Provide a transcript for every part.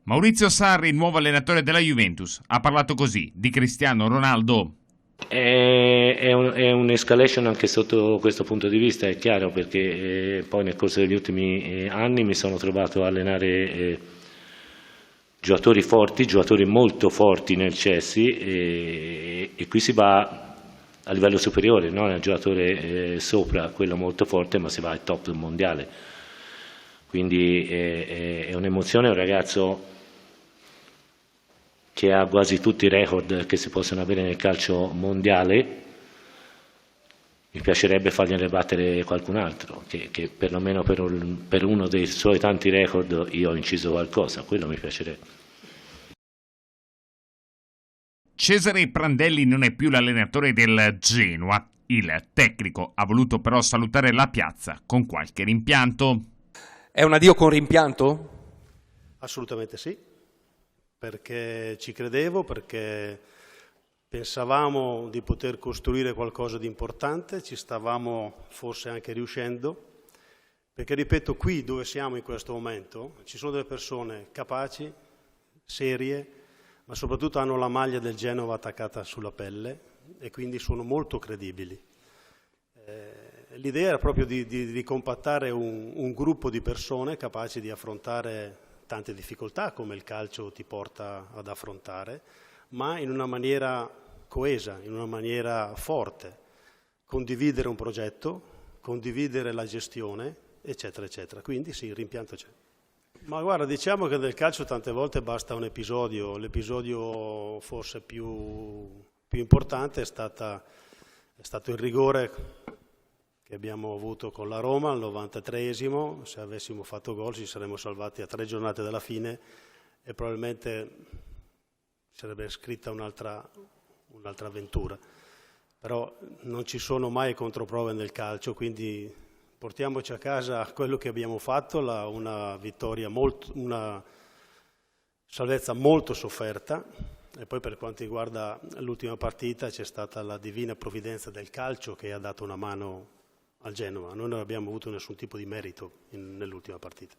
Maurizio Sarri, nuovo allenatore della Juventus, ha parlato così di Cristiano Ronaldo. È un'escalation anche sotto questo punto di vista, è chiaro, perché poi nel corso degli ultimi anni mi sono trovato a allenare giocatori forti, giocatori molto forti nel Chelsea e qui si va a livello superiore, non è un giocatore sopra quello molto forte, ma si va al top mondiale. Quindi è un'emozione, un ragazzo che ha quasi tutti i record che si possono avere nel calcio mondiale. Mi piacerebbe fargliene battere qualcun altro, che perlomeno per uno dei suoi tanti record io ho inciso qualcosa, quello mi piacerebbe. Cesare Prandelli non è più l'allenatore del Genoa. Il tecnico ha voluto però salutare la piazza con qualche rimpianto. È un addio con rimpianto? Assolutamente sì, perché ci credevo, perché pensavamo di poter costruire qualcosa di importante, ci stavamo forse anche riuscendo, perché ripeto, qui dove siamo in questo momento ci sono delle persone capaci, serie, ma soprattutto hanno la maglia del Genova attaccata sulla pelle e quindi sono molto credibili. L'idea era proprio di compattare un gruppo di persone capaci di affrontare tante difficoltà come il calcio ti porta ad affrontare, ma in una maniera coesa, in una maniera forte, condividere un progetto, condividere la gestione, eccetera, eccetera. Quindi sì, il rimpianto c'è. Ma guarda, diciamo che nel calcio tante volte basta un episodio, l'episodio forse più importante è stato il rigore che abbiamo avuto con la Roma al 93esimo, se avessimo fatto gol ci saremmo salvati a 3 giornate dalla fine e probabilmente sarebbe scritta un'altra avventura. Però non ci sono mai controprove nel calcio, quindi portiamoci a casa quello che abbiamo fatto, una vittoria, una salvezza molto sofferta. E poi per quanto riguarda l'ultima partita c'è stata la divina provvidenza del calcio che ha dato una mano al Genova. Noi non abbiamo avuto nessun tipo di merito nell'ultima partita.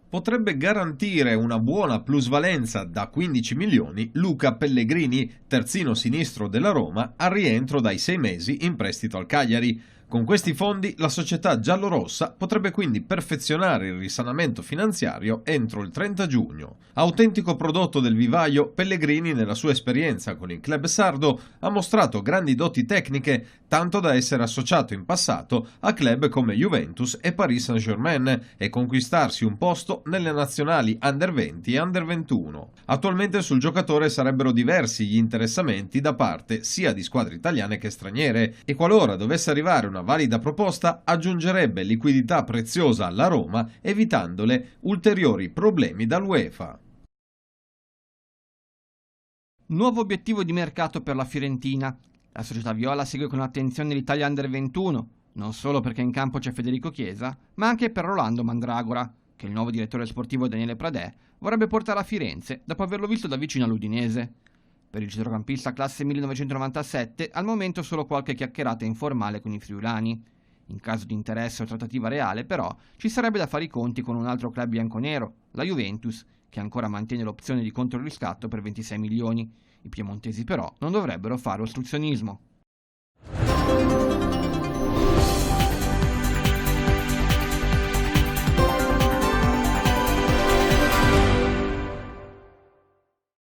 Potrebbe garantire una buona plusvalenza da 15 milioni Luca Pellegrini, terzino sinistro della Roma, al rientro dai 6 mesi in prestito al Cagliari. Con questi fondi la società giallorossa potrebbe quindi perfezionare il risanamento finanziario entro il 30 giugno. Autentico prodotto del vivaio, Pellegrini nella sua esperienza con il club sardo ha mostrato grandi doti tecniche, tanto da essere associato in passato a club come Juventus e Paris Saint-Germain e conquistarsi un posto nelle nazionali Under 20 e Under 21. Attualmente sul giocatore sarebbero diversi gli interessamenti da parte sia di squadre italiane che straniere e qualora dovesse arrivare una valida proposta aggiungerebbe liquidità preziosa alla Roma, evitandole ulteriori problemi dall'UEFA. Nuovo obiettivo di mercato per la Fiorentina. La società viola segue con attenzione l'Italia Under 21, non solo perché in campo c'è Federico Chiesa, ma anche per Rolando Mandragora, che il nuovo direttore sportivo Daniele Pradè vorrebbe portare a Firenze dopo averlo visto da vicino all'Udinese. Per il centrocampista classe 1997 al momento solo qualche chiacchierata informale con i friulani. In caso di interesse o trattativa reale però ci sarebbe da fare i conti con un altro club bianconero, la Juventus, che ancora mantiene l'opzione di controriscatto per 26 milioni. I piemontesi però non dovrebbero fare ostruzionismo.